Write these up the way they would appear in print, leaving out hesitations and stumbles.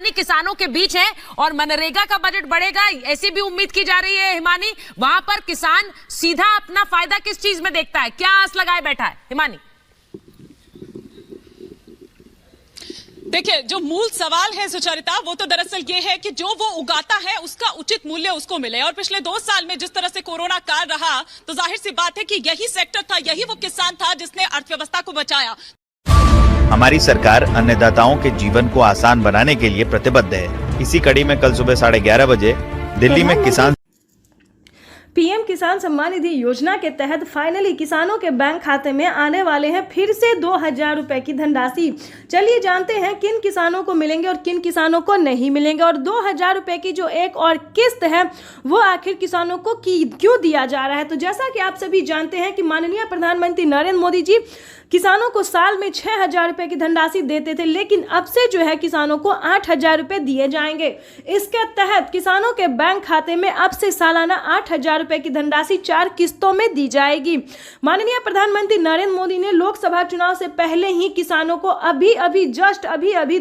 किसानों के बीच है और मनरेगा का बजट बढ़ेगा ऐसी भी उम्मीद की जा रही है। हिमानी, वहां पर किसान सीधा अपना फायदा किस चीज में देखता है, क्या आस लगाए बैठा है? हिमानी, देखिए, जो मूल सवाल है सुचरिता, वो तो दरअसल ये है कि जो वो उगाता है उसका उचित मूल्य उसको मिले। और पिछले 2 साल में जिस तरह से कोरोना काल रहा, तो जाहिर सी बात है कि यही सेक्टर था, यही वो किसान था जिसने अर्थव्यवस्था को बचाया। हमारी सरकार अन्नदाताओं के जीवन को आसान बनाने के लिए प्रतिबद्ध है। इसी कड़ी में कल सुबह 11:30 बजे दिल्ली में किसान पीएम किसान सम्मान निधि योजना के तहत फाइनली किसानों के बैंक खाते में आने वाले हैं फिर से 2000 रुपए की धनराशि। चलिए जानते हैं किन किसानों को मिलेंगे और किन किसानों को नहीं मिलेंगे, और 2000 रुपए की जो एक और किस्त है वो आखिर किसानों को क्यों दिया जा रहा है। तो जैसा कि आप सभी जानते हैं कि माननीय प्रधानमंत्री नरेंद्र मोदी जी किसानों को साल में 6000 रुपए की धनराशि देते थे, लेकिन अब से जो है किसानों को 8000 रुपए दिए जाएंगे। इसके तहत किसानों के बैंक खाते में अब से सालाना 8000 रुपए की धनराशि 4 किस्तों में दी जाएगी। माननीय प्रधानमंत्री नरेंद्र मोदी ने लोकसभा चुनाव से पहले ही किसानों को अभी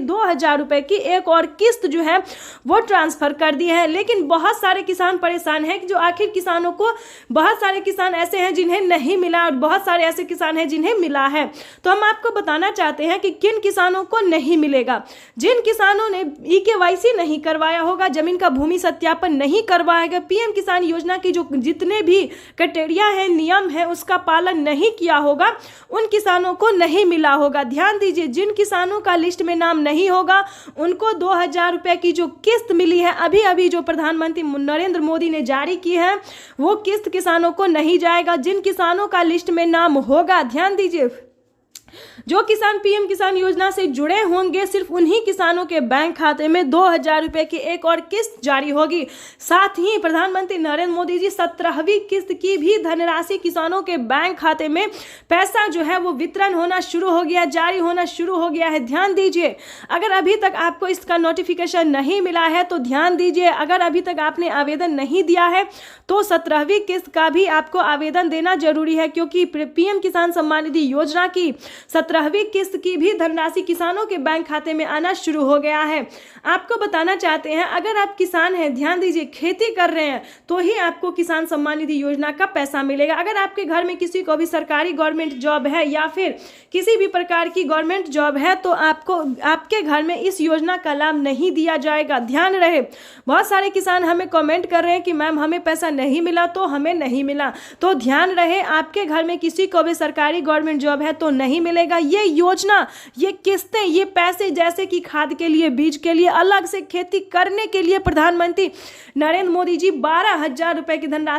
2000 रुपए की एक और किस्त जो है वो ट्रांसफर कर दी है। लेकिन बहुत सारे किसान परेशान हैं कि जो आखिर किसानों को, बहुत सारे किसान ऐसे हैं जिन्हें नहीं मिला और बहुत सारे ऐसे किसान हैं जिन्हें मिला है। तो हम आपको बताना चाहते हैं कि किन किसानों को नहीं मिलेगा। जिन किसानों ने EKYC नहीं करवाया होगा, जमीन का भूमि सत्यापन नहीं करवाएगा, पीएम किसान योजना की जो जितने भी क्राइटेरिया है, नियम है, उसका पालन नहीं किया होगा, उन किसानों को नहीं मिला होगा। ध्यान दीजिए, जिन किसानों का लिस्ट में नाम नहीं होगा उनको 2000 रुपए की जो किस्त मिली है अभी जो प्रधानमंत्री नरेंद्र मोदी ने जारी की है, वो किस्त किसानों को नहीं जाएगा। जिन किसानों का लिस्ट में नाम होगा, ध्यान दीजिए, जो किसान पीएम किसान योजना से जुड़े होंगे, सिर्फ उन्हीं किसानों के बैंक खाते में 2000 रुपए की एक और किस्त जारी होगी। साथ ही प्रधानमंत्री नरेंद्र मोदी जी 17वीं किस्त की भी धनराशि किसानों के बैंक खाते में पैसा जो है वो वितरण होना शुरू हो गया, जारी होना शुरू हो गया है। ध्यान दीजिए, अगर अभी तक आपको इसका नोटिफिकेशन नहीं मिला है तो ध्यान दीजिए, अगर अभी तक आपने आवेदन नहीं दिया है तो 17वीं किस्त का भी आपको आवेदन देना जरूरी है, क्योंकि पीएम किसान सम्मान निधि योजना की 17वीं किस्त की भी धनराशि किसानों के बैंक खाते में आना शुरू हो गया है। आपको बताना चाहते हैं, अगर आप किसान हैं, ध्यान दीजिए, खेती कर रहे हैं तो ही आपको किसान सम्मान निधि योजना का पैसा मिलेगा। अगर आपके घर में किसी को भी सरकारी गवर्नमेंट जॉब है या फिर किसी भी प्रकार की गवर्नमेंट जॉब है तो आपको, आपके घर में इस योजना का लाभ नहीं दिया जाएगा। ध्यान रहे, बहुत सारे किसान हमें कमेंट कर रहे हैं कि मैम हमें पैसा नहीं मिला तो हमें नहीं मिला। तो ध्यान रहे, आपके घर में किसी को भी सरकारी गवर्नमेंट जॉब है तो नहीं मिलेगा। ये योजना, ये किस्तें, ये पैसे, जैसे कि खाद के लिए, बीज के लिए, अलग से खेती करने के लिए प्रधानमंत्री नरेंद्र मोदी जी 12000 रुपए की धनराशि